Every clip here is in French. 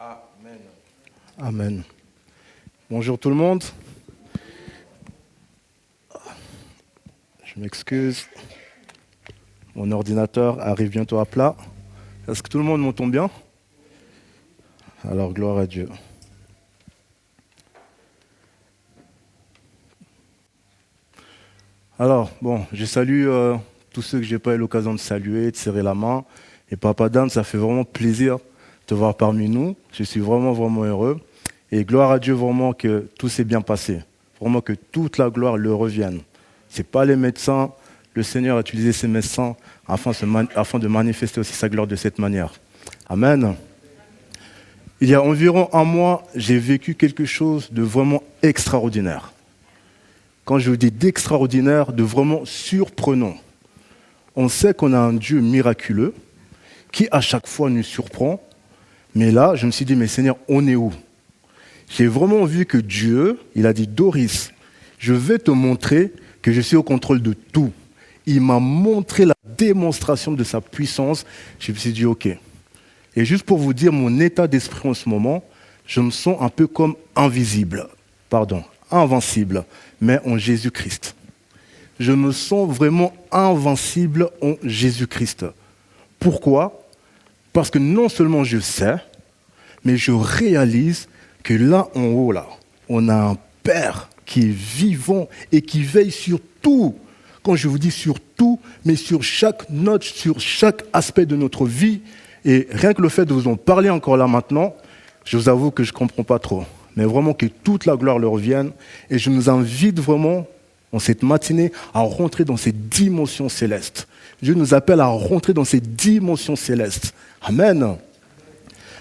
Amen. Amen. Bonjour tout le monde. Je m'excuse. Mon ordinateur arrive bientôt à plat. Est-ce que tout le monde m'entend bien? Alors, gloire à Dieu. Alors, bon, je salue tous ceux que je n'ai pas eu l'occasion de saluer, de serrer la main. Et Papa Dan, ça fait vraiment plaisir de te voir parmi nous. Je suis vraiment, vraiment heureux. Et gloire à Dieu vraiment que tout s'est bien passé. Vraiment que toute la gloire lui revienne. Ce n'est pas les médecins. Le Seigneur a utilisé ces médecins afin de manifester aussi sa gloire de cette manière. Amen. Il y a environ un mois, j'ai vécu quelque chose de vraiment extraordinaire. Quand je vous dis d'extraordinaire, de vraiment surprenant. On sait qu'on a un Dieu miraculeux qui à chaque fois nous surprend. Mais là, je me suis dit, mais Seigneur, on est où? J'ai vraiment vu que Dieu, il a dit, Doris, je vais te montrer que je suis au contrôle de tout. Il m'a montré la démonstration de sa puissance. Je me suis dit, ok. Et juste pour vous dire mon état d'esprit en ce moment, je me sens un peu comme invincible, mais en Jésus-Christ. Je me sens vraiment invincible en Jésus-Christ. Pourquoi? Parce que non seulement je sais, mais je réalise que là en haut, là, on a un Père qui est vivant et qui veille sur tout. Quand je vous dis sur tout, mais sur chaque note, sur chaque aspect de notre vie. Et rien que le fait de vous en parler encore là maintenant, je vous avoue que je ne comprends pas trop. Mais vraiment que toute la gloire leur revienne. Et je nous invite vraiment, en cette matinée, à rentrer dans ces dimensions célestes. Dieu nous appelle à rentrer dans ces dimensions célestes. Amen.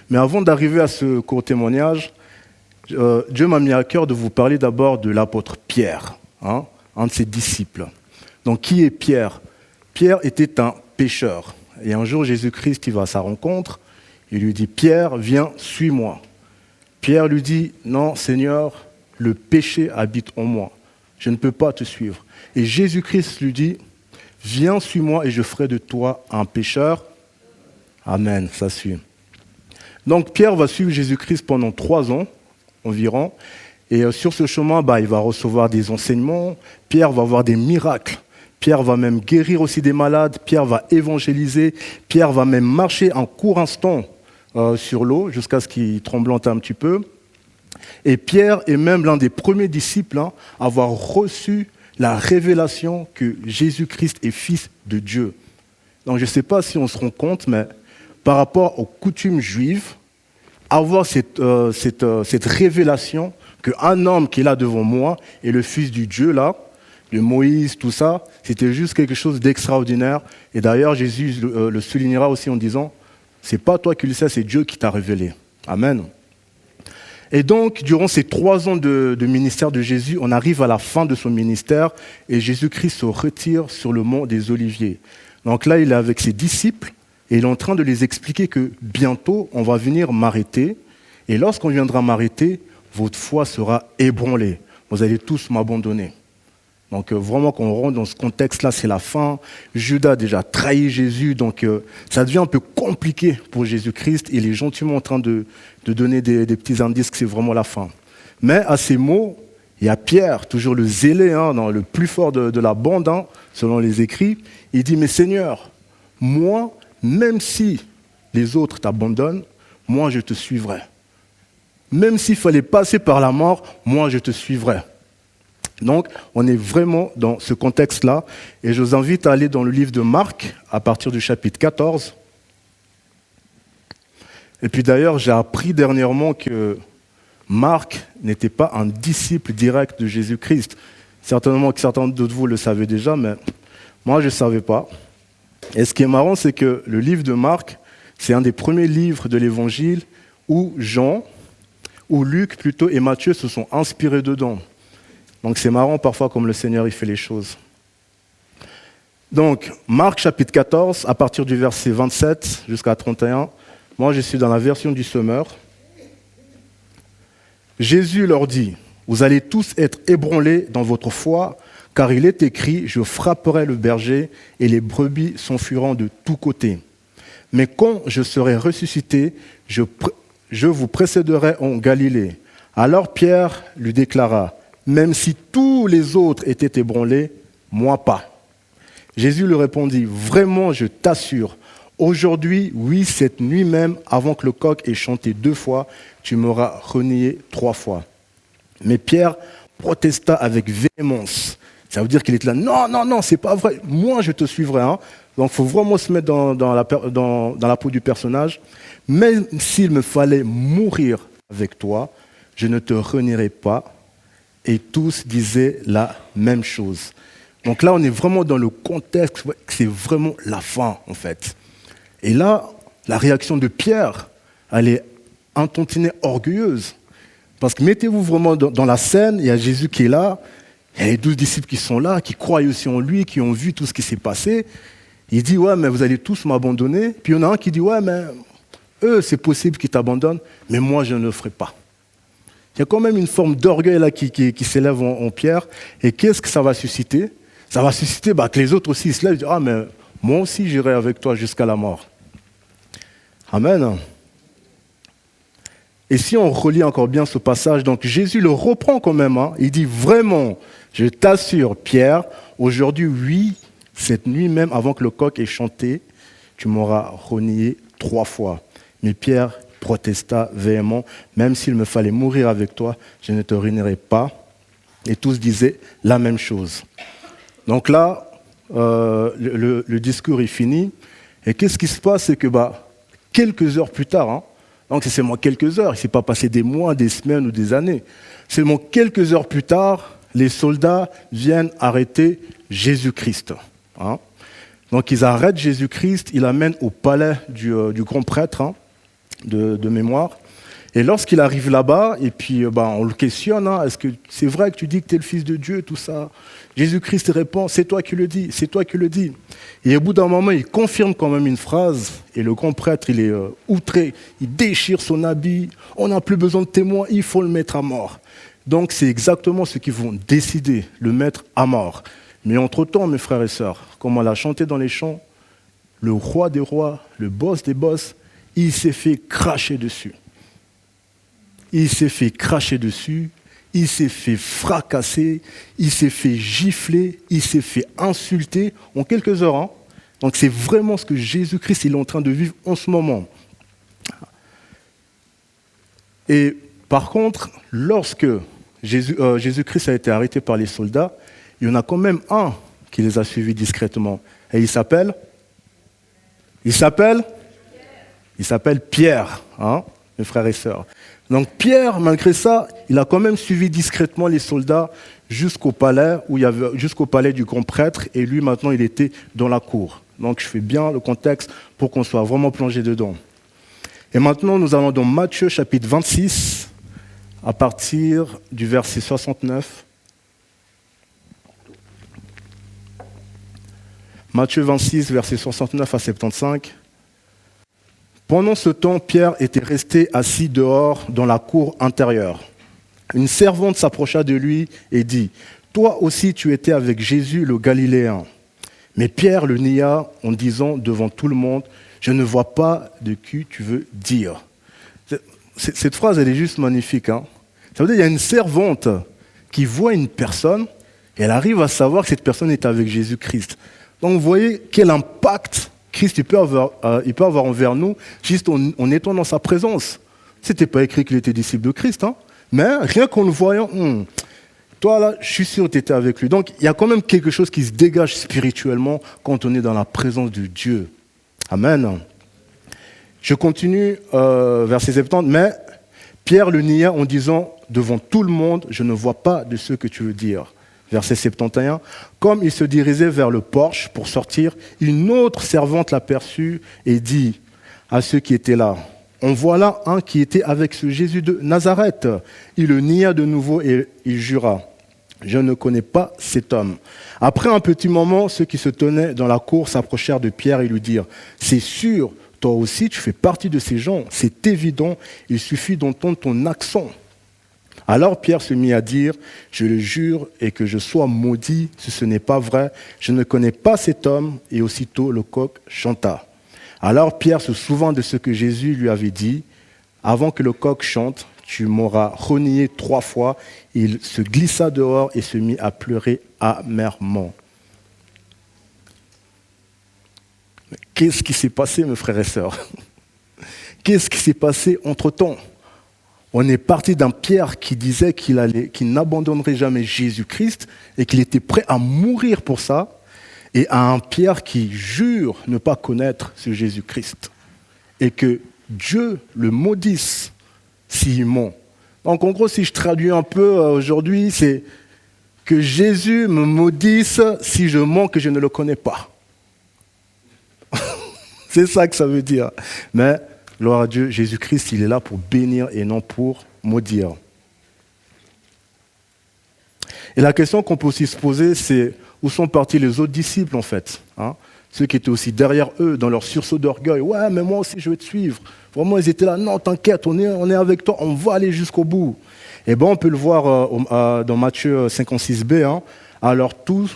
Mais avant d'arriver à ce court témoignage, Dieu m'a mis à cœur de vous parler d'abord de l'apôtre Pierre, un de ses disciples. Donc, qui est Pierre? Pierre était un pécheur. Et un jour, Jésus-Christ, il va à sa rencontre. Il lui dit, Pierre, viens, suis-moi. Pierre lui dit, non, Seigneur, le péché habite en moi. Je ne peux pas te suivre. Et Jésus-Christ lui dit, viens, suis-moi et je ferai de toi un pécheur. Amen, ça suit. Donc, Pierre va suivre Jésus-Christ pendant 3 ans environ. Et sur ce chemin, il va recevoir des enseignements. Pierre va avoir des miracles. Pierre va même guérir aussi des malades. Pierre va évangéliser. Pierre va même marcher un court instant sur l'eau jusqu'à ce qu'il tremblante un petit peu. Et Pierre est même l'un des premiers disciples à avoir reçu la révélation que Jésus-Christ est fils de Dieu. Donc je ne sais pas si on se rend compte, mais par rapport aux coutumes juives, avoir cette révélation qu'un homme qui est là devant moi est le fils du Dieu, là, de Moïse, tout ça, c'était juste quelque chose d'extraordinaire. Et d'ailleurs, Jésus le soulignera aussi en disant, c'est pas toi qui le sais, c'est Dieu qui t'a révélé. Amen. Et donc, durant ces 3 ans de ministère de Jésus, on arrive à la fin de son ministère et Jésus-Christ se retire sur le mont des Oliviers. Donc là, il est avec ses disciples et il est en train de les expliquer que bientôt, on va venir m'arrêter. Et lorsqu'on viendra m'arrêter, votre foi sera ébranlée. Vous allez tous m'abandonner. Donc vraiment, quand on rentre dans ce contexte-là, c'est la fin. Judas a déjà trahi Jésus, donc ça devient un peu compliqué pour Jésus-Christ. Il est gentiment en train de donner des petits indices que c'est vraiment la fin. Mais à ces mots, il y a Pierre, toujours le zélé, le plus fort de la bande, selon les écrits. Il dit, mais Seigneur, moi, même si les autres t'abandonnent, moi je te suivrai. Même s'il fallait passer par la mort, moi je te suivrai. Donc, on est vraiment dans ce contexte-là. Et je vous invite à aller dans le livre de Marc, à partir du chapitre 14. Et puis d'ailleurs, j'ai appris dernièrement que Marc n'était pas un disciple direct de Jésus-Christ. Certainement que certains d'entre vous le savaient déjà, mais moi, je ne savais pas. Et ce qui est marrant, c'est que le livre de Marc, c'est un des premiers livres de l'Évangile où Jean, ou Luc plutôt, et Matthieu se sont inspirés dedans. Donc c'est marrant parfois comme le Seigneur il fait les choses. Donc Marc chapitre 14, à partir du verset 27 jusqu'à 31, moi je suis dans la version du Semeur. Jésus leur dit, vous allez tous être ébranlés dans votre foi, car il est écrit, je frapperai le berger et les brebis s'enfuiront de tous côtés. Mais quand je serai ressuscité, je je vous précéderai en Galilée. Alors Pierre lui déclara, même si tous les autres étaient ébranlés, moi pas. Jésus lui répondit, vraiment, je t'assure, aujourd'hui, oui, cette nuit même, avant que le coq ait chanté 2 fois, tu m'auras renié 3 fois. Mais Pierre protesta avec véhémence. Ça veut dire qu'il était là, non, non, non, c'est pas vrai, moi je te suivrai. Hein. Donc il faut vraiment se mettre dans la peau du personnage. Même s'il me fallait mourir avec toi, je ne te renierai pas. Et tous disaient la même chose. Donc là, on est vraiment dans le contexte, c'est vraiment la fin, en fait. Et là, la réaction de Pierre, elle est un tantinet orgueilleuse. Parce que mettez-vous vraiment dans la scène, il y a Jésus qui est là, il y a les 12 disciples qui sont là, qui croient aussi en lui, qui ont vu tout ce qui s'est passé. Il dit, ouais, mais vous allez tous m'abandonner. Puis il y en a un qui dit, ouais, mais eux, c'est possible qu'ils t'abandonnent, mais moi, je ne le ferai pas. Il y a quand même une forme d'orgueil là qui s'élève en Pierre. Et qu'est-ce que ça va susciter? Ça va susciter que les autres aussi se lèvent et disent, ah, mais moi aussi, j'irai avec toi jusqu'à la mort. Amen. Et si on relit encore bien ce passage, donc Jésus le reprend quand même. Hein, il dit, vraiment, je t'assure, Pierre, aujourd'hui, oui, cette nuit même, avant que le coq ait chanté, tu m'auras renié 3 fois. Mais Pierre protesta véhément, même s'il me fallait mourir avec toi, je ne te renierai pas. Et tous disaient la même chose. Donc là, le discours est fini. Et qu'est-ce qui se passe? C'est que quelques heures plus tard, hein, donc c'est seulement quelques heures, il ne s'est pas passé des mois, des semaines ou des années. Seulement quelques heures plus tard, les soldats viennent arrêter Jésus-Christ. Hein. Donc ils arrêtent Jésus-Christ, ils l'amènent au palais du grand prêtre, hein, de mémoire. Et lorsqu'il arrive là-bas, et puis on le questionne, hein, est-ce que c'est vrai que tu dis que tu es le Fils de Dieu, tout ça? Jésus-Christ répond, c'est toi qui le dis, c'est toi qui le dis. Et au bout d'un moment, il confirme quand même une phrase, et le grand prêtre, il est outré, il déchire son habit, on n'a plus besoin de témoins, il faut le mettre à mort. Donc c'est exactement ce qu'ils vont décider, le mettre à mort. Mais entre-temps, mes frères et sœurs, comme on l'a chanté dans les chants, le roi des rois, le boss des boss, il s'est fait cracher dessus. Il s'est fait cracher dessus, il s'est fait fracasser, il s'est fait gifler, il s'est fait insulter en quelques heures. Hein. Donc c'est vraiment ce que Jésus-Christ est en train de vivre en ce moment. Et par contre, lorsque Jésus-Christ a été arrêté par les soldats, il y en a quand même un qui les a suivis discrètement. Et il s'appelle Pierre, hein, mes frères et sœurs. Donc Pierre, malgré ça, il a quand même suivi discrètement les soldats jusqu'au palais du grand prêtre, et lui maintenant il était dans la cour. Donc je fais bien le contexte pour qu'on soit vraiment plongé dedans. Et maintenant nous allons dans Matthieu chapitre 26, à partir du verset 69. Matthieu 26, versets 69 à 75. Pendant ce temps, Pierre était resté assis dehors dans la cour intérieure. Une servante s'approcha de lui et dit, « Toi aussi tu étais avec Jésus le Galiléen. » Mais Pierre le nia en disant devant tout le monde, « Je ne vois pas de qui tu veux dire. » Cette phrase, elle est juste magnifique. Hein. Ça veut dire qu'il y a une servante qui voit une personne et elle arrive à savoir que cette personne est avec Jésus-Christ. Donc vous voyez quel impact Christ il peut avoir envers nous juste en étant dans sa présence. Ce n'était pas écrit qu'il était disciple de Christ, hein, mais rien qu'en le voyant, toi là, je suis sûr que tu étais avec lui. Donc il y a quand même quelque chose qui se dégage spirituellement quand on est dans la présence de Dieu. Amen. Je continue, verset 70, mais Pierre le nia en disant devant tout le monde, je ne vois pas de ce que tu veux dire. Verset 71, comme il se dirigeait vers le porche pour sortir, une autre servante l'aperçut et dit à ceux qui étaient là, en voilà un qui était avec ce Jésus de Nazareth. Il le nia de nouveau et il jura, je ne connais pas cet homme. Après un petit moment, ceux qui se tenaient dans la cour s'approchèrent de Pierre et lui dirent, c'est sûr, toi aussi tu fais partie de ces gens, c'est évident, il suffit d'entendre ton accent. Alors Pierre se mit à dire, je le jure et que je sois maudit si ce n'est pas vrai, je ne connais pas cet homme, et aussitôt le coq chanta. Alors Pierre se souvint de ce que Jésus lui avait dit, Avant que le coq chante, tu m'auras renié 3 fois. Il se glissa dehors et se mit à pleurer amèrement. Qu'est-ce qui s'est passé, mes frères et sœurs? Qu'est-ce qui s'est passé entre-temps? On est parti d'un Pierre qui disait qu'il n'abandonnerait jamais Jésus-Christ et qu'il était prêt à mourir pour ça, et à un Pierre qui jure ne pas connaître ce Jésus-Christ et que Dieu le maudisse s'il ment. Donc en gros, si je traduis un peu aujourd'hui, c'est que Jésus me maudisse si je mens que je ne le connais pas. C'est ça que ça veut dire. Mais, gloire à Dieu, Jésus-Christ, il est là pour bénir et non pour maudire. Et la question qu'on peut aussi se poser, c'est où sont partis les autres disciples, en fait, hein? Ceux qui étaient aussi derrière eux, dans leur sursaut d'orgueil. Ouais, mais moi aussi, je vais te suivre. Vraiment, ils étaient là. Non, t'inquiète, on est avec toi, on va aller jusqu'au bout. Et bien, on peut le voir dans Matthieu 56b. Hein. Alors, tous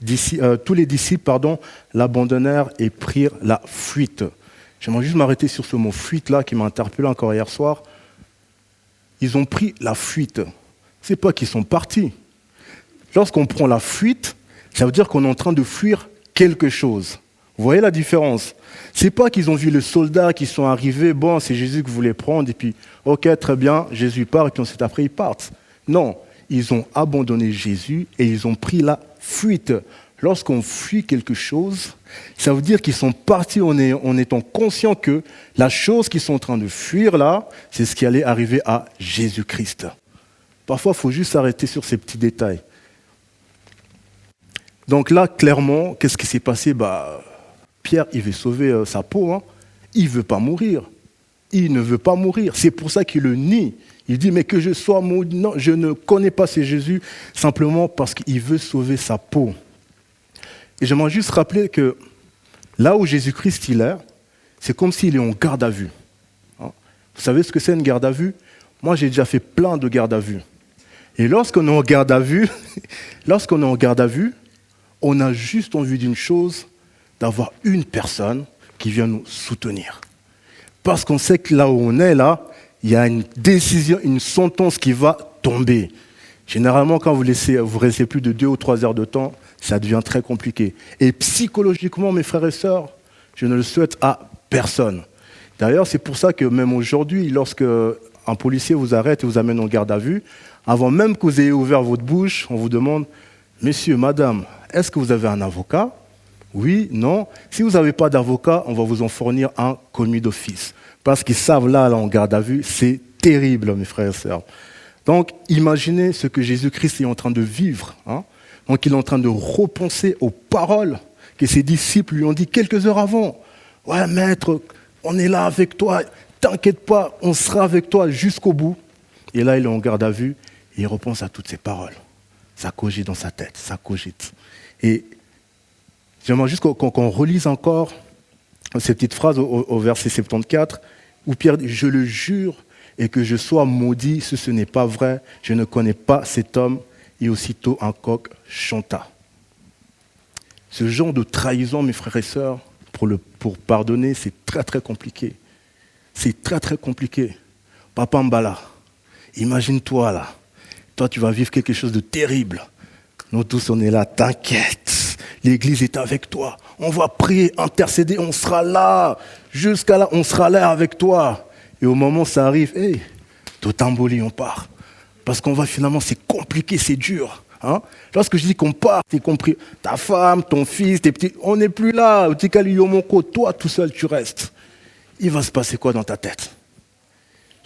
les disciples l'abandonnèrent et prirent la fuite. J'aimerais juste m'arrêter sur ce mot fuite-là qui m'a interpellé encore hier soir. Ils ont pris la fuite. Ce n'est pas qu'ils sont partis. Lorsqu'on prend la fuite, ça veut dire qu'on est en train de fuir quelque chose. Vous voyez la différence? Ce n'est pas qu'ils ont vu les soldats qui sont arrivés, bon, c'est Jésus que vous voulez prendre, et puis, ok, très bien, Jésus part, et puis ensuite après, ils partent. Non, ils ont abandonné Jésus et ils ont pris la fuite. Lorsqu'on fuit quelque chose, ça veut dire qu'ils sont partis en étant conscients que la chose qu'ils sont en train de fuir là, c'est ce qui allait arriver à Jésus-Christ. Parfois, il faut juste s'arrêter sur ces petits détails. Donc là, clairement, qu'est-ce qui s'est passé? Pierre, il veut sauver sa peau. Hein. Il ne veut pas mourir. Il ne veut pas mourir. C'est pour ça qu'il le nie. Il dit, mais que je sois maudit. Non, je ne connais pas ce Jésus, simplement parce qu'il veut sauver sa peau. Et j'aimerais juste rappeler que là où Jésus-Christ il est, c'est comme s'il est en garde à vue. Hein. Vous savez ce que c'est une garde à vue? Moi, j'ai déjà fait plein de gardes à vue. Et lorsqu'on est en garde à vue, on a juste envie d'une chose, d'avoir une personne qui vient nous soutenir. Parce qu'on sait que là où on est, là, il y a une décision, une sentence qui va tomber. Généralement, quand vous restez plus de 2 ou 3 heures de temps, ça devient très compliqué. Et psychologiquement, mes frères et sœurs, je ne le souhaite à personne. D'ailleurs, c'est pour ça que même aujourd'hui, lorsque un policier vous arrête et vous amène en garde à vue, avant même que vous ayez ouvert votre bouche, on vous demande « Monsieur, madame, est-ce que vous avez un avocat ?» Oui, non. Si vous n'avez pas d'avocat, on va vous en fournir un commis d'office. Parce qu'ils savent là, en garde à vue, c'est terrible, mes frères et sœurs. Donc, imaginez ce que Jésus-Christ est en train de vivre. Hein. Donc, il est en train de repenser aux paroles que ses disciples lui ont dit quelques heures avant. « Ouais, maître, on est là avec toi. T'inquiète pas, on sera avec toi jusqu'au bout. » Et là, il est en garde à vue et il repense à toutes ces paroles. Ça cogite dans sa tête, ça cogite. Et j'aimerais juste qu'on relise encore ces petites phrases au verset 74, où Pierre dit « Je le jure, et que je sois maudit, ce n'est pas vrai, je ne connais pas cet homme. » Et aussitôt un coq chanta. Ce genre de trahison, mes frères et sœurs, pour pardonner, c'est très très compliqué. C'est très très compliqué. Papa Mbala, imagine-toi là, toi tu vas vivre quelque chose de terrible. Nous tous on est là, t'inquiète, l'église est avec toi. On va prier, intercéder, on sera là. Jusqu'à là, on sera là avec toi. Et au moment où ça arrive, hey, Totamboli, on part. Parce qu'on va finalement, c'est compliqué, c'est dur. Hein? Lorsque je dis qu'on part, y compris ta femme, ton fils, tes petits, on n'est plus là. Toi, tout seul, tu restes. Il va se passer quoi dans ta tête?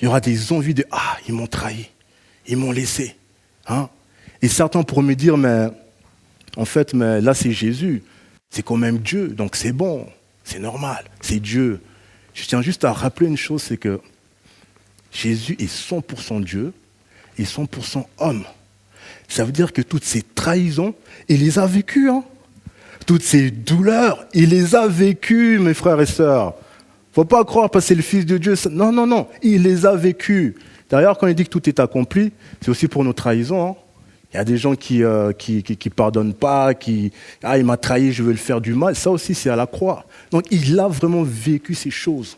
Il y aura des envies de « Ah, ils m'ont trahi, ils m'ont laissé. Hein » Et certains pourront me dire « Mais en fait, mais là, c'est Jésus. C'est quand même Dieu, donc c'est bon, c'est normal, c'est Dieu. » Je tiens juste à rappeler une chose, c'est que Jésus est 100% Dieu et 100% homme. Ça veut dire que toutes ces trahisons, il les a vécues. Hein. Toutes ces douleurs, il les a vécues, mes frères et sœurs. Il ne faut pas croire parce que c'est le Fils de Dieu. Non, non, non, il les a vécues. D'ailleurs, quand il dit que tout est accompli, c'est aussi pour nos trahisons. Hein. Il y a des gens qui pardonnent pas, il m'a trahi, je veux le faire du mal. Ça aussi, c'est à la croix. Donc, il a vraiment vécu ces choses.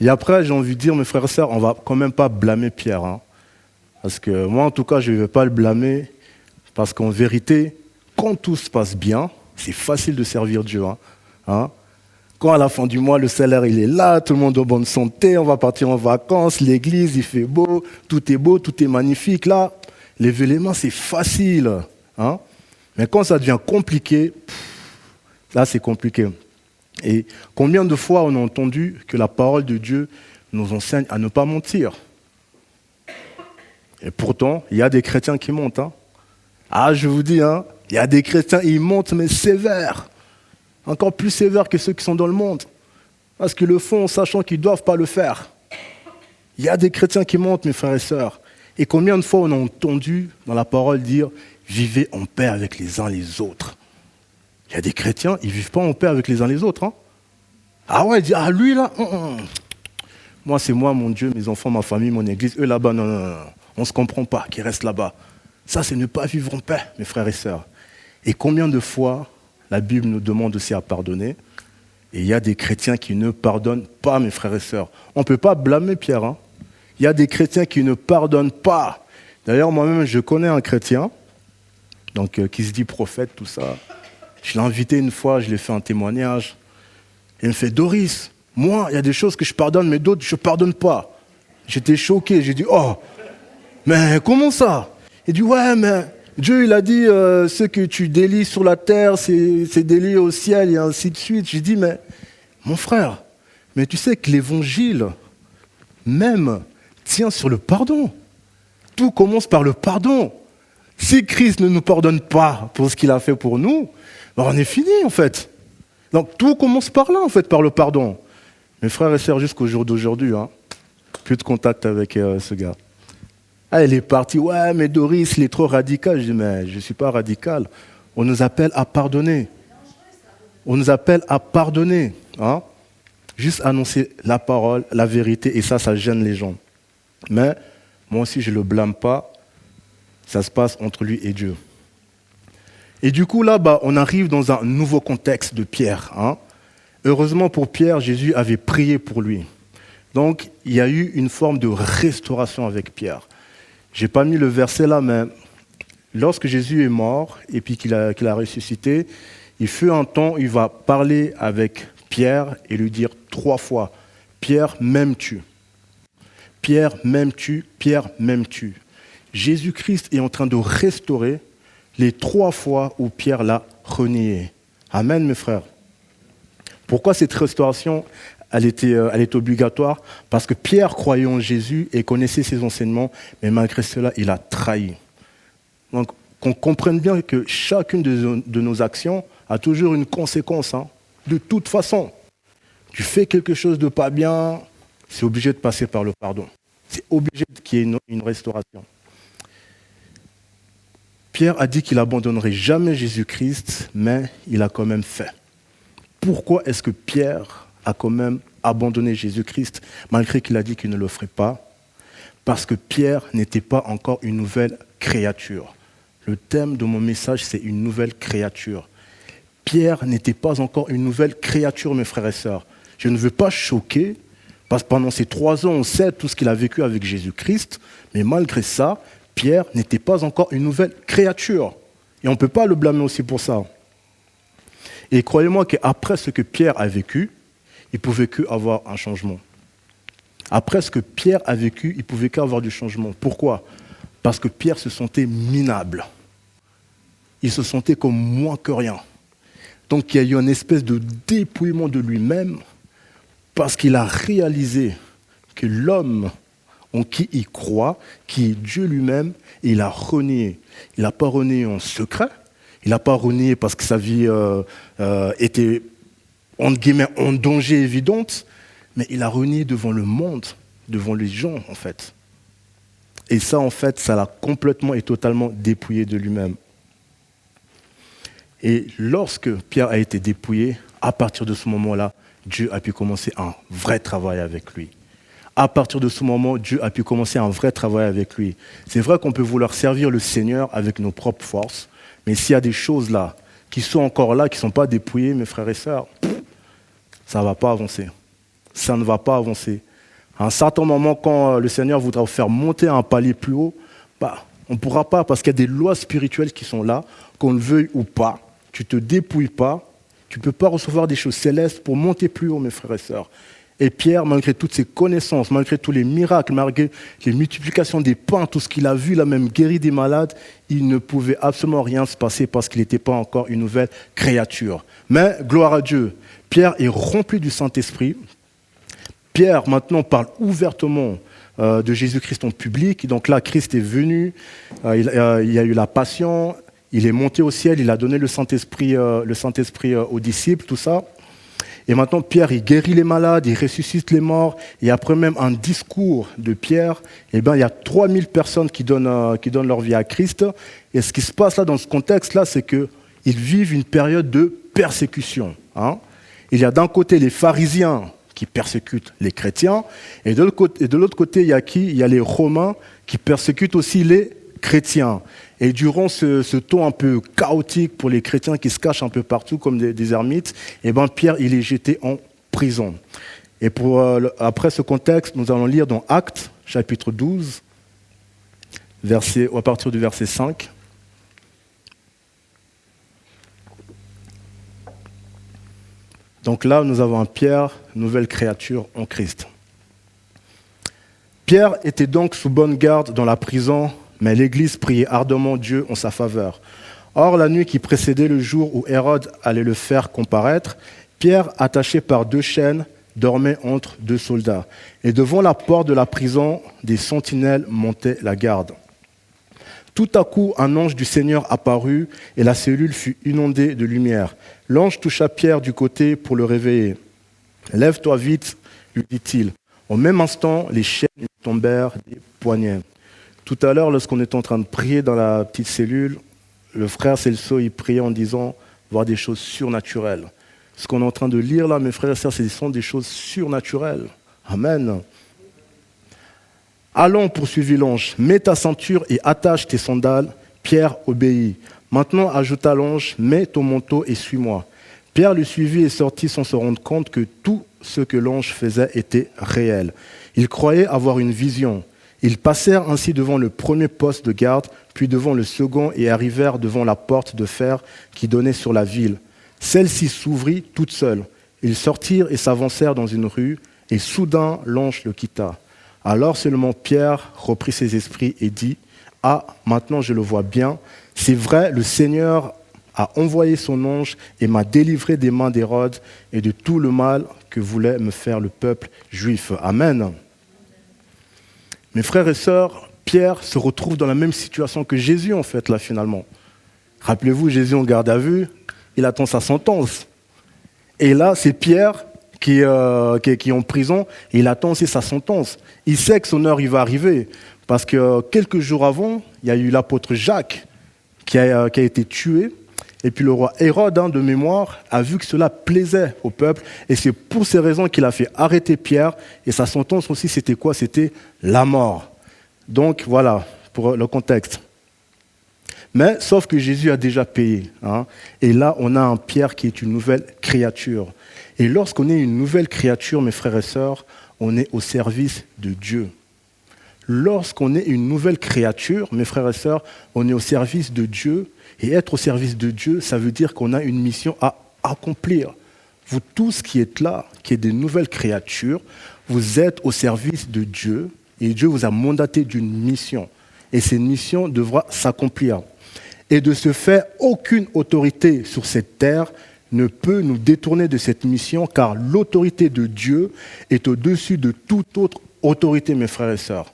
Et après, j'ai envie de dire, mes frères et sœurs, on ne va quand même pas blâmer Pierre. Hein. Parce que moi, en tout cas, je ne vais pas le blâmer. Parce qu'en vérité, quand tout se passe bien, c'est facile de servir Dieu. Hein. Quand à la fin du mois, le salaire il est là, tout le monde est en bonne santé, on va partir en vacances, l'église, il fait beau, tout est magnifique. Là, lever les mains, c'est facile. Hein. Mais quand ça devient compliqué, là, c'est compliqué. Et combien de fois on a entendu que la parole de Dieu nous enseigne à ne pas mentir? Et pourtant, il y a des chrétiens qui mentent. Hein. Ah, je vous dis, hein, il y a des chrétiens, ils mentent, mais sévères. Encore plus sévères que ceux qui sont dans le monde. Parce qu'ils le font en sachant qu'ils ne doivent pas le faire. Il y a des chrétiens qui mentent, mes frères et sœurs. Et combien de fois on a entendu dans la parole dire « Vivez en paix avec les uns les autres ». Il y a des chrétiens, ils ne vivent pas en paix avec les uns les autres. Hein. Ah ouais, lui là, moi c'est moi, mon Dieu, mes enfants, ma famille, mon église, eux là-bas, non, on ne se comprend pas, qu'ils restent là-bas. Ça, c'est ne pas vivre en paix, mes frères et sœurs. Et combien de fois la Bible nous demande aussi à pardonner. Et il y a des chrétiens qui ne pardonnent pas, mes frères et sœurs. On ne peut pas blâmer Pierre. Hein. Il y a des chrétiens qui ne pardonnent pas. D'ailleurs, moi-même, je connais un chrétien donc, qui se dit prophète, tout ça. Je l'ai invité une fois, je lui ai fait un témoignage. Il me fait « Doris, moi, il y a des choses que je pardonne, mais d'autres, je ne pardonne pas. » J'étais choqué. J'ai dit « Oh, mais comment ça ?» Il dit « Ouais, mais... Dieu, il a dit, ce que tu délies sur la terre, c'est délié au ciel, et ainsi de suite. » J'ai dit, mais mon frère, mais tu sais que l'évangile, même, tient sur le pardon. Tout commence par le pardon. Si Christ ne nous pardonne pas pour ce qu'il a fait pour nous, ben on est fini, en fait. Donc, tout commence par là, en fait, par le pardon. Mes frères et sœurs, jusqu'au jour d'aujourd'hui, hein, plus de contact avec ce gars. Ah, elle est partie, ouais, mais Doris, il est trop radical. Je dis, mais je ne suis pas radical. On nous appelle à pardonner. On nous appelle à pardonner. Hein? Juste annoncer la parole, la vérité, et ça gêne les gens. Mais moi aussi, je ne le blâme pas. Ça se passe entre lui et Dieu. Et du coup, là, on arrive dans un nouveau contexte de Pierre. Hein? Heureusement pour Pierre, Jésus avait prié pour lui. Donc, il y a eu une forme de restauration avec Pierre. Je n'ai pas mis le verset là, mais lorsque Jésus est mort et puis qu'il a ressuscité, il fut un temps où il va parler avec Pierre et lui dire 3 fois « Pierre, m'aimes-tu ? Pierre, m'aimes-tu ? Pierre, m'aimes-tu » Jésus-Christ est en train de restaurer les 3 fois où Pierre l'a renié. Amen, mes frères. Pourquoi cette restauration elle est obligatoire? Parce que Pierre croyait en Jésus et connaissait ses enseignements, mais malgré cela, il a trahi. Donc, qu'on comprenne bien que chacune de nos actions a toujours une conséquence. Hein. De toute façon, tu fais quelque chose de pas bien, c'est obligé de passer par le pardon. C'est obligé qu'il y ait une restauration. Pierre a dit qu'il n'abandonnerait jamais Jésus-Christ, mais il a quand même fait. Pourquoi est-ce que Pierre a quand même abandonné Jésus-Christ, malgré qu'il a dit qu'il ne le ferait pas? Parce que Pierre n'était pas encore une nouvelle créature. Le thème de mon message, c'est une nouvelle créature. Pierre n'était pas encore une nouvelle créature, mes frères et sœurs. Je ne veux pas choquer, parce que pendant ces 3 ans, on sait tout ce qu'il a vécu avec Jésus-Christ, mais malgré ça, Pierre n'était pas encore une nouvelle créature. Et on ne peut pas le blâmer aussi pour ça. Et croyez-moi qu'après ce que Pierre a vécu, il ne pouvait qu'avoir un changement. Après ce que Pierre a vécu, il ne pouvait qu'avoir du changement. Pourquoi? Parce que Pierre se sentait minable. Il se sentait comme moins que rien. Donc il y a eu une espèce de dépouillement de lui-même parce qu'il a réalisé que l'homme en qui il croit, qui est Dieu lui-même, il a renié. Il n'a pas renié en secret, il n'a pas renié parce que sa vie était entre guillemets en danger évidente, mais il a renié devant le monde, devant les gens en fait. Et ça en fait, ça l'a complètement et totalement dépouillé de lui-même. Et lorsque Pierre a été dépouillé, à partir de ce moment-là, Dieu a pu commencer un vrai travail avec lui. À partir de ce moment, Dieu a pu commencer un vrai travail avec lui. C'est vrai qu'on peut vouloir servir le Seigneur avec nos propres forces, mais s'il y a des choses là, qui sont encore là, qui ne sont pas dépouillées, mes frères et sœurs, ça ne va pas avancer. Ça ne va pas avancer. À un certain moment, quand le Seigneur voudra vous faire monter à un palier plus haut, on ne pourra pas parce qu'il y a des lois spirituelles qui sont là, qu'on le veuille ou pas. Tu ne te dépouilles pas. Tu ne peux pas recevoir des choses célestes pour monter plus haut, mes frères et sœurs. Et Pierre, malgré toutes ses connaissances, malgré tous les miracles, malgré les multiplications des pains, tout ce qu'il a vu, il a même guéri des malades, il ne pouvait absolument rien se passer parce qu'il n'était pas encore une nouvelle créature. Mais, gloire à Dieu, Pierre est rempli du Saint-Esprit. Pierre, maintenant, parle ouvertement de Jésus-Christ en public. Donc là, Christ est venu, il y a eu la passion, il est monté au ciel, il a donné le Saint-Esprit aux disciples, tout ça. Et maintenant, Pierre, il guérit les malades, il ressuscite les morts. Et après même un discours de Pierre, il y a 3000 personnes qui donnent leur vie à Christ. Et ce qui se passe là, dans ce contexte-là, c'est qu'ils vivent une période de persécution. Il y a d'un côté les pharisiens qui persécutent les chrétiens. Et de l'autre côté, il y a qui ? Il y a les Romains qui persécutent aussi les chrétiens. Et durant ce temps un peu chaotique pour les chrétiens qui se cachent un peu partout comme des ermites, Pierre, il est jeté en prison. Et après ce contexte, nous allons lire dans Actes, chapitre 12, à partir du verset 5. Donc là, nous avons un Pierre, nouvelle créature en Christ. Pierre était donc sous bonne garde dans la prison, mais l'Église priait ardemment Dieu en sa faveur. Or, la nuit qui précédait le jour où Hérode allait le faire comparaître, Pierre, attaché par 2 chaînes, dormait entre 2 soldats. Et devant la porte de la prison, des sentinelles montaient la garde. Tout à coup, un ange du Seigneur apparut et la cellule fut inondée de lumière. L'ange toucha Pierre du côté pour le réveiller. « Lève-toi vite », lui dit-il. Au même instant, les chaînes lui tombèrent des poignets. Tout à l'heure, lorsqu'on était en train de prier dans la petite cellule, le frère Celso, il priait en disant voir des choses surnaturelles. Ce qu'on est en train de lire là, mes frères et sœurs, ce sont des choses surnaturelles. Amen. Allons, poursuivit l'ange, mets ta ceinture et attache tes sandales. Pierre obéit. Maintenant, ajouta l'ange, mets ton manteau et suis-moi. Pierre le suivit et sortit sans se rendre compte que tout ce que l'ange faisait était réel. Il croyait avoir une vision. Ils passèrent ainsi devant le premier poste de garde, puis devant le second et arrivèrent devant la porte de fer qui donnait sur la ville. Celle-ci s'ouvrit toute seule. Ils sortirent et s'avancèrent dans une rue, et soudain l'ange le quitta. Alors seulement Pierre reprit ses esprits et dit « Ah, maintenant je le vois bien, c'est vrai, le Seigneur a envoyé son ange et m'a délivré des mains d'Hérode et de tout le mal que voulait me faire le peuple juif. Amen. » Mes frères et sœurs, Pierre se retrouve dans la même situation que Jésus, en fait, là, finalement. Rappelez-vous, Jésus en garde à vue, il attend sa sentence. Et là, c'est Pierre qui est en prison, et il attend aussi sa sentence. Il sait que son heure, il va arriver, parce que quelques jours avant, il y a eu l'apôtre Jacques qui a été tué, et puis le roi Hérode, de mémoire, a vu que cela plaisait au peuple, et c'est pour ces raisons qu'il a fait arrêter Pierre, et sa sentence aussi, c'était quoi ? C'était la mort. Donc voilà, pour le contexte. Mais sauf que Jésus a déjà payé. Et là, on a un Pierre qui est une nouvelle créature. Et lorsqu'on est une nouvelle créature, mes frères et sœurs, on est au service de Dieu. Lorsqu'on est une nouvelle créature, mes frères et sœurs, on est au service de Dieu. Et être au service de Dieu, ça veut dire qu'on a une mission à accomplir. Vous tous qui êtes là, qui êtes des nouvelles créatures, vous êtes au service de Dieu et Dieu vous a mandaté d'une mission. Et cette mission devra s'accomplir. Et de ce fait, aucune autorité sur cette terre ne peut nous détourner de cette mission, car l'autorité de Dieu est au-dessus de toute autre autorité, mes frères et sœurs.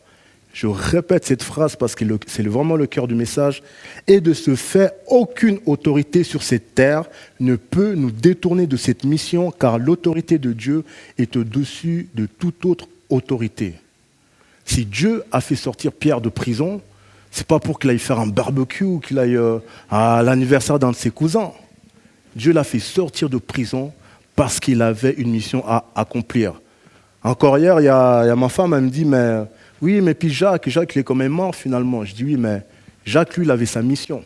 Je répète cette phrase parce que c'est vraiment le cœur du message. Et de ce fait, aucune autorité sur cette terre ne peut nous détourner de cette mission, car l'autorité de Dieu est au-dessus de toute autre autorité. Si Dieu a fait sortir Pierre de prison, c'est pas pour qu'il aille faire un barbecue ou qu'il aille à l'anniversaire d'un de ses cousins. Dieu l'a fait sortir de prison parce qu'il avait une mission à accomplir. Encore hier, il y a ma femme, elle me dit, mais oui, mais puis Jacques, il est quand même mort finalement. Je dis oui, mais Jacques, lui, il avait sa mission.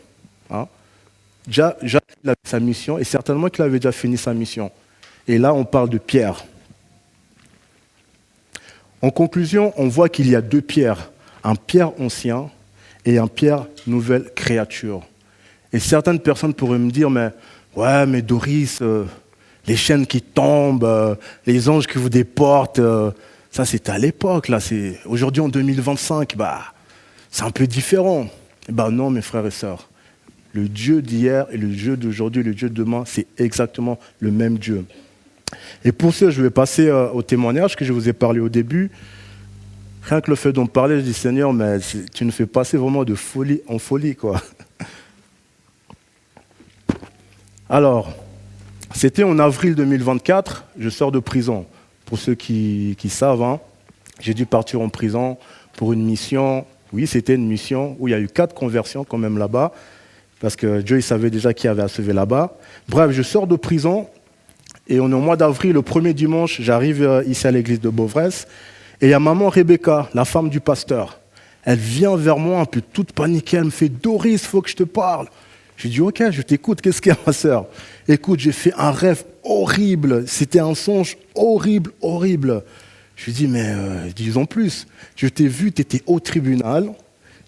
Jacques, il avait sa mission et certainement qu'il avait déjà fini sa mission. Et là, on parle de Pierre. En conclusion, on voit qu'il y a deux Pierres, un Pierre ancien et un Pierre nouvelle créature. Et certaines personnes pourraient me dire, ouais, mais Doris, les chaînes qui tombent, les anges qui vous déportent, ça c'était à l'époque, là, aujourd'hui en 2025, c'est un peu différent. Non, mes frères et sœurs. Le Dieu d'hier et le Dieu d'aujourd'hui, le Dieu de demain, c'est exactement le même Dieu. Et pour ça, je vais passer au témoignage que je vous ai parlé au début. Rien que le fait d'en parler, je dis, Seigneur, mais tu nous fais passer vraiment de folie en folie, quoi. Alors, c'était en avril 2024, je sors de prison. Pour ceux qui savent, hein, j'ai dû partir en prison pour une mission. Oui, c'était une mission où il y a eu 4 conversions quand même là-bas, parce que Dieu il savait déjà qui avait à sauver là-bas. Bref, je sors de prison, et on est au mois d'avril, le premier dimanche, j'arrive ici à l'église de Beauvresse, et il y a maman Rebecca, la femme du pasteur. Elle vient vers moi un peu toute paniquée, elle me fait « Doris, il faut que je te parle ». Je lui dis « Ok, je t'écoute, qu'est-ce qu'il y a ma sœur ?» Écoute, j'ai fait un rêve horrible, c'était un songe horrible, horrible. Je lui dis « Mais disons plus, je t'ai vu, tu étais au tribunal,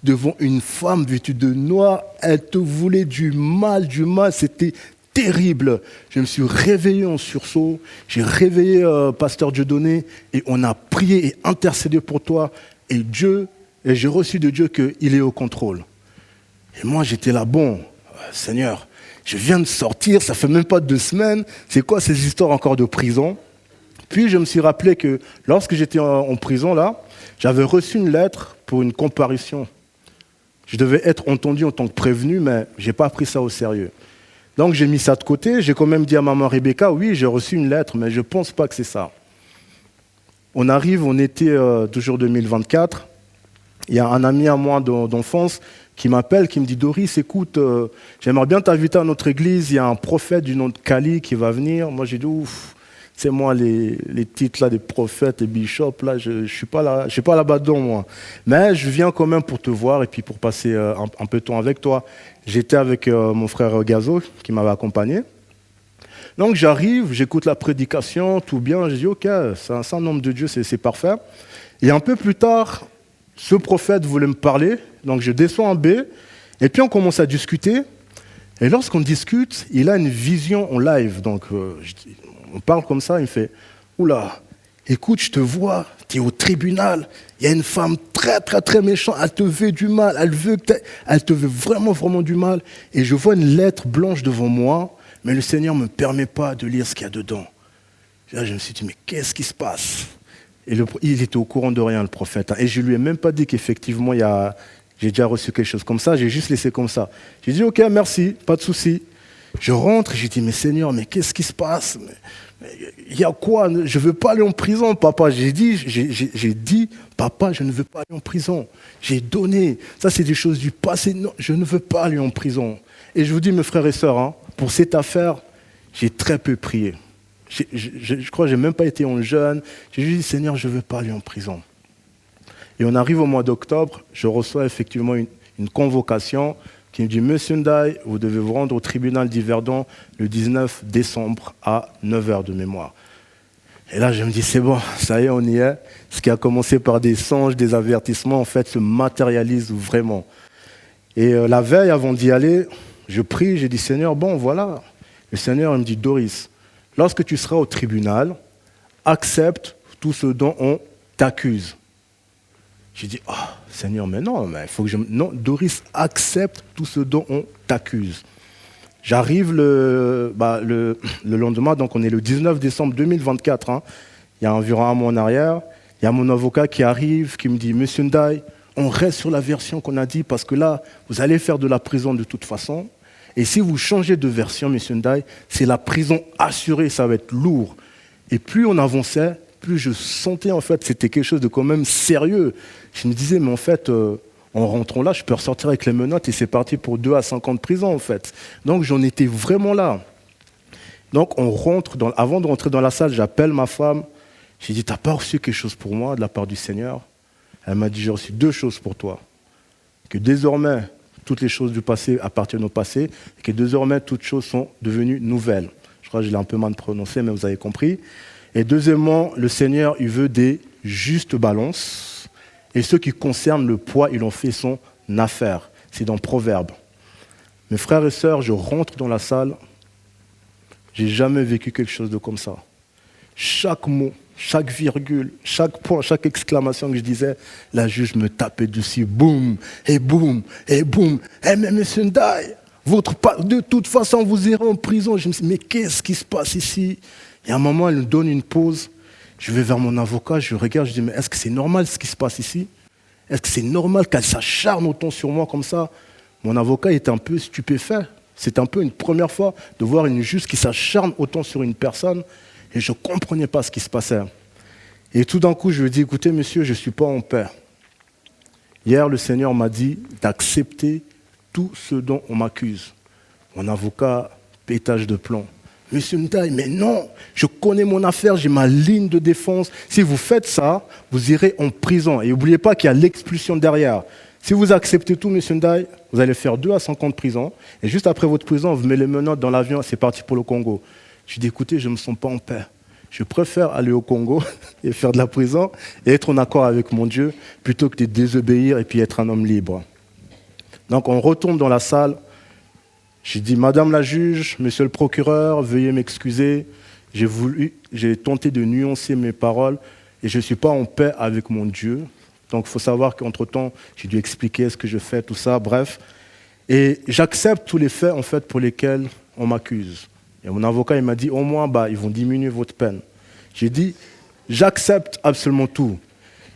devant une femme vêtue de noir, elle te voulait du mal, c'était terrible. » Je me suis réveillé en sursaut, j'ai réveillé pasteur Dieudonné et on a prié et intercédé pour toi et j'ai reçu de Dieu qu'il est au contrôle. Et moi j'étais là, bon, Seigneur, je viens de sortir, ça fait même pas 2 semaines, c'est quoi ces histoires encore de prison? Puis je me suis rappelé que lorsque j'étais en prison là, j'avais reçu une lettre pour une comparution. Je devais être entendu en tant que prévenu, mais je n'ai pas pris ça au sérieux. Donc j'ai mis ça de côté, j'ai quand même dit à maman Rebecca, oui, j'ai reçu une lettre, mais je ne pense pas que c'est ça. On arrive, on était toujours 2024, il y a un ami à moi d'enfance qui m'appelle, qui me dit « Doris, écoute, j'aimerais bien t'inviter à notre église, il y a un prophète du nom de Kali qui va venir. » Moi j'ai dit « Ouf, c'est moi les titres là, des prophètes et bishops, là, je ne suis pas là-bas dedans moi. Mais je viens quand même pour te voir et puis pour passer un peu de temps avec toi. » J'étais avec mon frère Gazo qui m'avait accompagné. Donc j'arrive, j'écoute la prédication, tout bien, je dis « Ok, c'est un homme de Dieu, c'est parfait. » Et un peu plus tard, ce prophète voulait me parler, donc je descends en B, et puis on commence à discuter. Et lorsqu'on discute, il a une vision en live. Donc on parle comme ça, il me fait « Oula, écoute, je te vois, tu es au tribunal, il y a une femme très très très méchante, elle te veut du mal, elle te veut vraiment vraiment du mal. Et je vois une lettre blanche devant moi, mais le Seigneur ne me permet pas de lire ce qu'il y a dedans. » Là, je me suis dit « Mais qu'est-ce qui se passe ?» Et il était au courant de rien, le prophète. Et je ne lui ai même pas dit qu'effectivement, j'ai déjà reçu quelque chose comme ça. J'ai juste laissé comme ça. J'ai dit, ok, merci, pas de souci. Je rentre et j'ai dit, mais Seigneur, mais qu'est-ce qui se passe? Il y a quoi? Je ne veux pas aller en prison, papa. J'ai dit, papa, je ne veux pas aller en prison. J'ai donné. Ça, c'est des choses du passé. Non, je ne veux pas aller en prison. Et je vous dis, mes frères et sœurs, hein, pour cette affaire, j'ai très peu prié. Je crois que je n'ai même pas été en jeûne. J'ai juste dit, Seigneur, je ne veux pas aller en prison. Et on arrive au mois d'octobre, je reçois effectivement une convocation qui me dit, Monsieur Ndaye, vous devez vous rendre au tribunal d'Yverdon le 19 décembre à 9h de mémoire. Et là, je me dis, c'est bon, ça y est, on y est. Ce qui a commencé par des songes, des avertissements, en fait, se matérialise vraiment. Et la veille, avant d'y aller, je prie, j'ai dit, Seigneur, bon, voilà. Le Seigneur, il me dit, Doris, lorsque tu seras au tribunal, accepte tout ce dont on t'accuse. J'ai dit, oh, Seigneur, mais non, il faut que je... Non, Doris, accepte tout ce dont on t'accuse. J'arrive le lendemain, donc on est le 19 décembre 2024, hein, il y a environ un mois en arrière, il y a mon avocat qui arrive, qui me dit, Monsieur Ndaye, on reste sur la version qu'on a dit, parce que là, vous allez faire de la prison de toute façon. Et si vous changez de version, Monsieur Ndaye, c'est la prison assurée, ça va être lourd. Et plus on avançait, plus je sentais en fait c'était quelque chose de quand même sérieux. Je me disais, mais en fait, en rentrant là, je peux ressortir avec les menottes et c'est parti pour 2 à 5 ans de prison en fait. Donc j'en étais vraiment là. Donc on rentre, avant de rentrer dans la salle, j'appelle ma femme. J'ai dit, t'as pas reçu quelque chose pour moi de la part du Seigneur? Elle m'a dit, j'ai reçu 2 choses pour toi. Que désormais, toutes les choses du passé appartiennent au passé et que désormais, toutes choses sont devenues nouvelles. Je crois que je l'ai un peu mal prononcé, mais vous avez compris. Et deuxièmement, le Seigneur, il veut des juste balance. Et ce qui concerne le poids, il en fait son affaire. C'est dans Proverbes. Mes frères et sœurs, je rentre dans la salle. J'ai jamais vécu quelque chose de comme ça. Chaque mot, chaque virgule, chaque point, chaque exclamation que je disais, la juge me tapait dessus. Boum, et boum, et boum. Eh mais monsieur Ndaye, de toute façon, vous irez en prison. Je me suis dit, mais qu'est-ce qui se passe ici? Et à un moment, elle me donne une pause. Je vais vers mon avocat, je regarde, je dis, mais est-ce que c'est normal ce qui se passe ici? Est-ce que c'est normal qu'elle s'acharne autant sur moi comme ça? Mon avocat était un peu stupéfait. C'était un peu une première fois de voir une juge qui s'acharne autant sur une personne. Et je ne comprenais pas ce qui se passait. Et tout d'un coup, je lui ai dit, écoutez, monsieur, je ne suis pas en paix. Hier, le Seigneur m'a dit d'accepter tout ce dont on m'accuse. Mon avocat, pétage de plomb. Monsieur Ndaye, mais non, je connais mon affaire, j'ai ma ligne de défense. Si vous faites ça, vous irez en prison. Et n'oubliez pas qu'il y a l'expulsion derrière. Si vous acceptez tout, monsieur Ndaye, vous allez faire 2 à 5 ans de prison. Et juste après votre prison, on vous met les menottes dans l'avion, c'est parti pour le Congo. Je dis, écoutez, je ne me sens pas en paix. Je préfère aller au Congo et faire de la prison et être en accord avec mon Dieu plutôt que de désobéir et puis être un homme libre. Donc on retourne dans la salle. J'ai dit, madame la juge, monsieur le procureur, veuillez m'excuser. J'ai tenté de nuancer mes paroles et je ne suis pas en paix avec mon Dieu. Donc il faut savoir qu'entre-temps, j'ai dû expliquer ce que je fais, tout ça, bref. Et j'accepte tous les faits en fait, pour lesquels on m'accuse. Et mon avocat, il m'a dit, au moins, ils vont diminuer votre peine. J'ai dit, j'accepte absolument tout.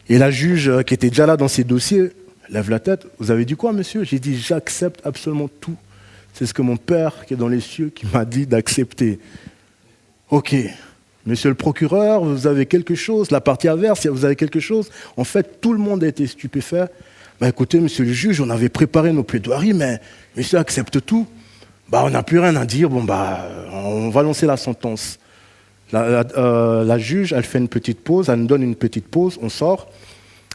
Et la juge qui était déjà là dans ses dossiers, lève la tête. Vous avez dit quoi, monsieur? J'ai dit, j'accepte absolument tout. C'est ce que mon père, qui est dans les cieux, qui m'a dit d'accepter. Ok, monsieur le procureur, vous avez quelque chose? La partie adverse, vous avez quelque chose? En fait, tout le monde a été stupéfait. Écoutez, monsieur le juge, on avait préparé nos plaidoiries, mais monsieur accepte tout. On n'a plus rien à dire, on va lancer la sentence. La juge, elle fait une petite pause, elle nous donne une petite pause, on sort.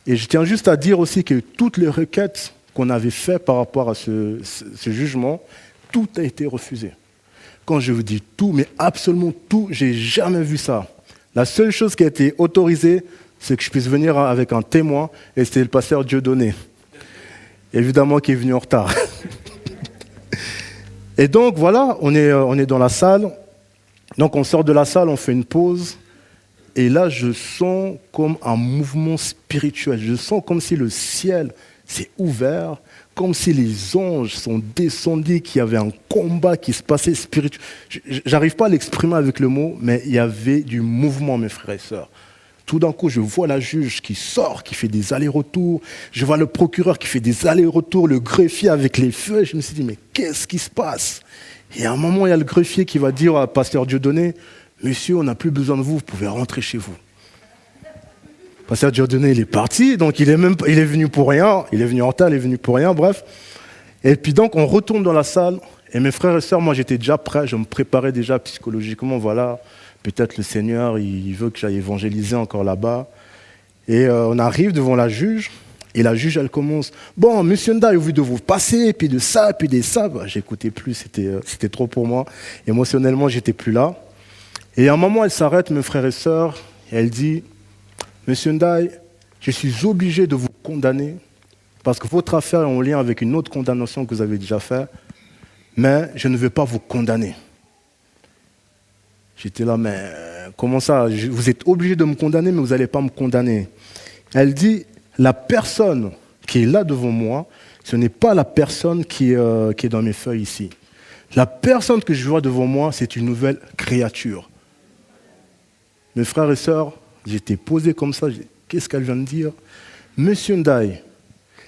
Et je tiens juste à dire aussi que toutes les requêtes qu'on avait faites par rapport à ce jugement, tout a été refusé. Quand je vous dis tout, mais absolument tout, j'ai jamais vu ça. La seule chose qui a été autorisée, c'est que je puisse venir avec un témoin, et c'était le pasteur Dieudonné. Évidemment, qui est venu en retard. Et donc, voilà, on est dans la salle. Donc, on sort de la salle, on fait une pause. Et là, je sens comme un mouvement spirituel. Je sens comme si le ciel s'est ouvert, comme si les anges sont descendus, qu'il y avait un combat qui se passait spirituel. Je n'arrive pas à l'exprimer avec le mot, mais il y avait du mouvement, mes frères et sœurs. Tout d'un coup, je vois la juge qui sort, qui fait des allers-retours. Je vois le procureur qui fait des allers-retours, le greffier avec les feux. Je me suis dit, mais qu'est-ce qui se passe? Et à un moment, il y a le greffier qui va dire à pasteur Dieudonné, monsieur, on n'a plus besoin de vous, vous pouvez rentrer chez vous. Pasteur Dieudonné, il est parti, donc il est venu pour rien. Il est venu en retard, il est venu pour rien, bref. Et puis donc, on retourne dans la salle. Et mes frères et sœurs, moi, j'étais déjà prêt. Je me préparais déjà psychologiquement, voilà. Peut-être le Seigneur, il veut que j'aille évangéliser encore là-bas. Et on arrive devant la juge, et la juge, elle commence. Bon, monsieur Ndaye, au vu de vous passer, puis de ça, puis de ça. J'écoutais plus, c'était trop pour moi. Émotionnellement, j'étais plus là. Et à un moment, elle s'arrête, mes frères et sœurs, et elle dit, monsieur Ndaye, je suis obligé de vous condamner, parce que votre affaire est en lien avec une autre condamnation que vous avez déjà faite, mais je ne vais pas vous condamner. J'étais là, mais comment ça? Vous êtes obligé de me condamner, mais vous n'allez pas me condamner. Elle dit, la personne qui est là devant moi, ce n'est pas la personne qui est dans mes feuilles ici. La personne que je vois devant moi, c'est une nouvelle créature. Mes frères et sœurs, j'étais posé comme ça, qu'est-ce qu'elle vient de dire? Monsieur Ndaye,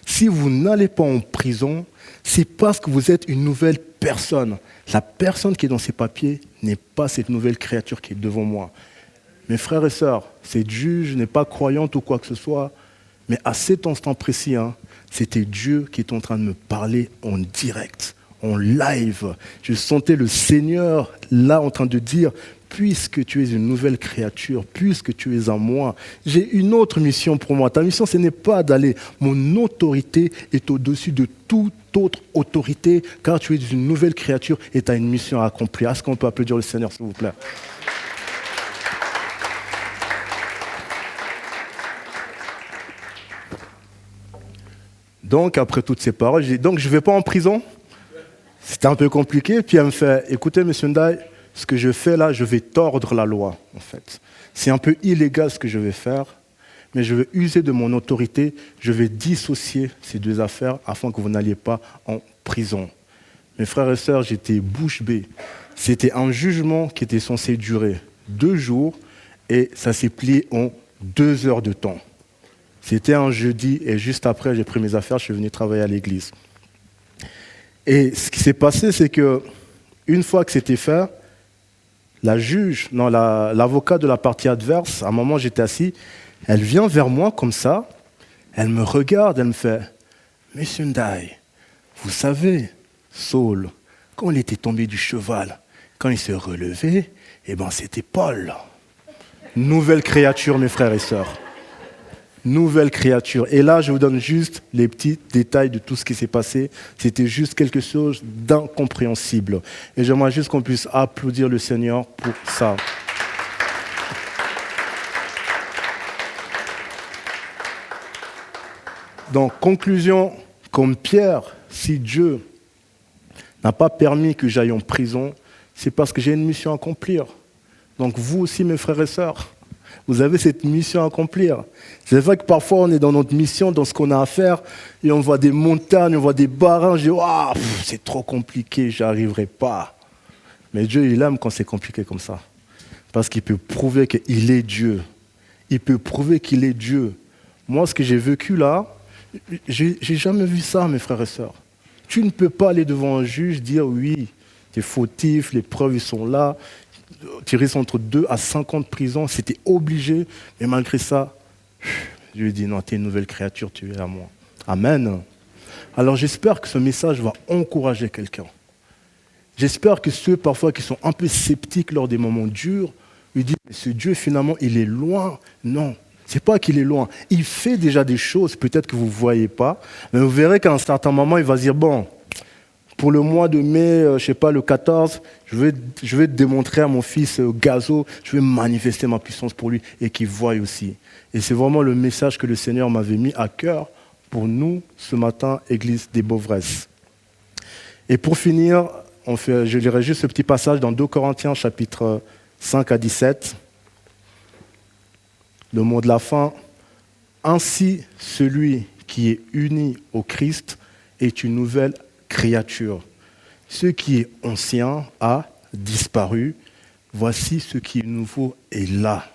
si vous n'allez pas en prison, c'est parce que vous êtes une nouvelle personne. La personne qui est dans ces papiers n'est pas cette nouvelle créature qui est devant moi. Mes frères et sœurs, cette juge n'est pas croyante ou quoi que ce soit, mais à cet instant précis, c'était Dieu qui est en train de me parler en direct, en live. Je sentais le Seigneur là en train de dire, puisque tu es une nouvelle créature, puisque tu es en moi, j'ai une autre mission pour moi. Ta mission, ce n'est pas d'aller. Mon autorité est au-dessus de toute autre autorité, car tu es une nouvelle créature et tu as une mission à accomplir. Est-ce qu'on peut applaudir le Seigneur, s'il vous plaît? Donc, après toutes ces paroles, j'ai dit, donc je ne vais pas en prison. C'était un peu compliqué. Puis elle me fait, écoutez, monsieur Ndaye, ce que je fais là, je vais tordre la loi, en fait. C'est un peu illégal ce que je vais faire, mais je vais user de mon autorité, je vais dissocier ces deux affaires afin que vous n'alliez pas en prison. Mes frères et sœurs, j'étais bouche bée. C'était un jugement qui était censé durer 2 jours et ça s'est plié en 2 heures de temps. C'était un jeudi et juste après, j'ai pris mes affaires, je suis venu travailler à l'église. Et ce qui s'est passé, c'est que une fois que c'était fait, l'avocat de la partie adverse, à un moment j'étais assis, elle vient vers moi comme ça, elle me regarde, elle me fait « Monsieur Ndaye, vous savez, Saul, quand il était tombé du cheval, quand il s'est relevé, c'était Paul. » Nouvelle créature, mes frères et sœurs. Nouvelle créature. Et là, je vous donne juste les petits détails de tout ce qui s'est passé. C'était juste quelque chose d'incompréhensible. Et j'aimerais juste qu'on puisse applaudir le Seigneur pour ça. Donc, conclusion, comme Pierre, si Dieu n'a pas permis que j'aille en prison, c'est parce que j'ai une mission à accomplir. Donc, vous aussi, mes frères et sœurs, vous avez cette mission à accomplir. C'est vrai que parfois, on est dans notre mission, dans ce qu'on a à faire, et on voit des montagnes, on voit des barrages, je dis, oh, c'est trop compliqué, j'y arriverai pas. Mais Dieu, il aime quand c'est compliqué comme ça. Parce qu'il peut prouver qu'il est Dieu. Il peut prouver qu'il est Dieu. Moi, ce que j'ai vécu là, j'ai jamais vu ça, mes frères et sœurs. Tu ne peux pas aller devant un juge, dire oui, tu es fautif, les preuves ils sont là. Tu risques entre 2 à 5 ans de prison, c'était obligé. Mais malgré ça, je lui ai dit non, tu es une nouvelle créature, tu es à moi. Amen. Alors j'espère que ce message va encourager quelqu'un. J'espère que ceux parfois qui sont un peu sceptiques lors des moments durs, lui disent mais ce Dieu finalement il est loin. Non, c'est pas qu'il est loin. Il fait déjà des choses peut-être que vous ne voyez pas, mais vous verrez qu'à un certain moment il va dire bon, pour le mois de mai, je sais pas, le 14, je vais démontrer à mon fils Gazo, je vais manifester ma puissance pour lui et qu'il voie aussi. Et c'est vraiment le message que le Seigneur m'avait mis à cœur pour nous ce matin, Église des Beauvresses. Et pour finir, je lirai juste ce petit passage dans 2 Corinthiens, chapitre 5 à 17. Le mot de la fin. Ainsi, celui qui est uni au Christ est une nouvelle créature. Ce qui est ancien a disparu. Voici ce qui est nouveau est là.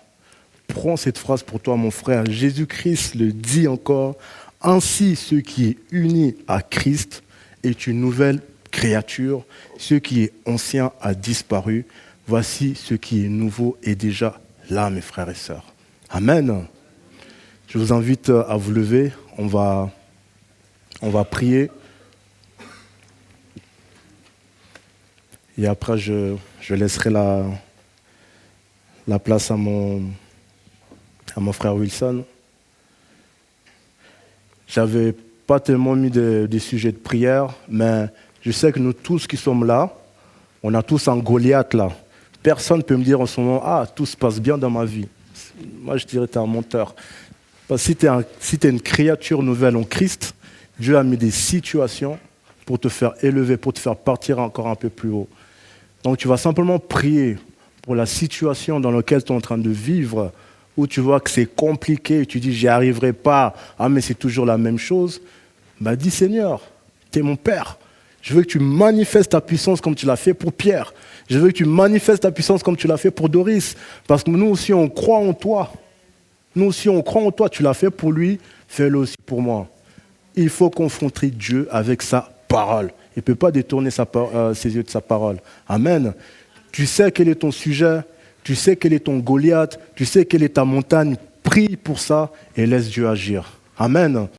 Prends cette phrase pour toi, mon frère. Jésus-Christ le dit encore. Ainsi, ce qui est uni à Christ est une nouvelle créature. Ce qui est ancien a disparu. Voici ce qui est nouveau est déjà là, mes frères et sœurs. Amen. Je vous invite à vous lever. On va prier. Et après, je laisserai la place à mon frère Wilson. J'avais pas tellement mis des sujets de prière, mais je sais que nous tous qui sommes là, on a tous un Goliath là. Personne ne peut me dire en ce moment, ah, tout se passe bien dans ma vie. Moi, je dirais que tu es un menteur. Parce que si tu es une créature nouvelle en Christ, Dieu a mis des situations pour te faire élever, pour te faire partir encore un peu plus haut. Donc tu vas simplement prier pour la situation dans laquelle tu es en train de vivre, où tu vois que c'est compliqué, tu dis j'y arriverai pas, ah mais c'est toujours la même chose. Dis Seigneur, tu es mon Père, je veux que tu manifestes ta puissance comme tu l'as fait pour Pierre. Je veux que tu manifestes ta puissance comme tu l'as fait pour Doris. Parce que nous aussi on croit en toi. Nous aussi on croit en toi, tu l'as fait pour lui, fais-le aussi pour moi. Il faut confronter Dieu avec sa parole. Il ne peut pas détourner ses yeux de sa parole. Amen. Tu sais quel est ton sujet, tu sais quel est ton Goliath, tu sais quelle est ta montagne. Prie pour ça et laisse Dieu agir. Amen.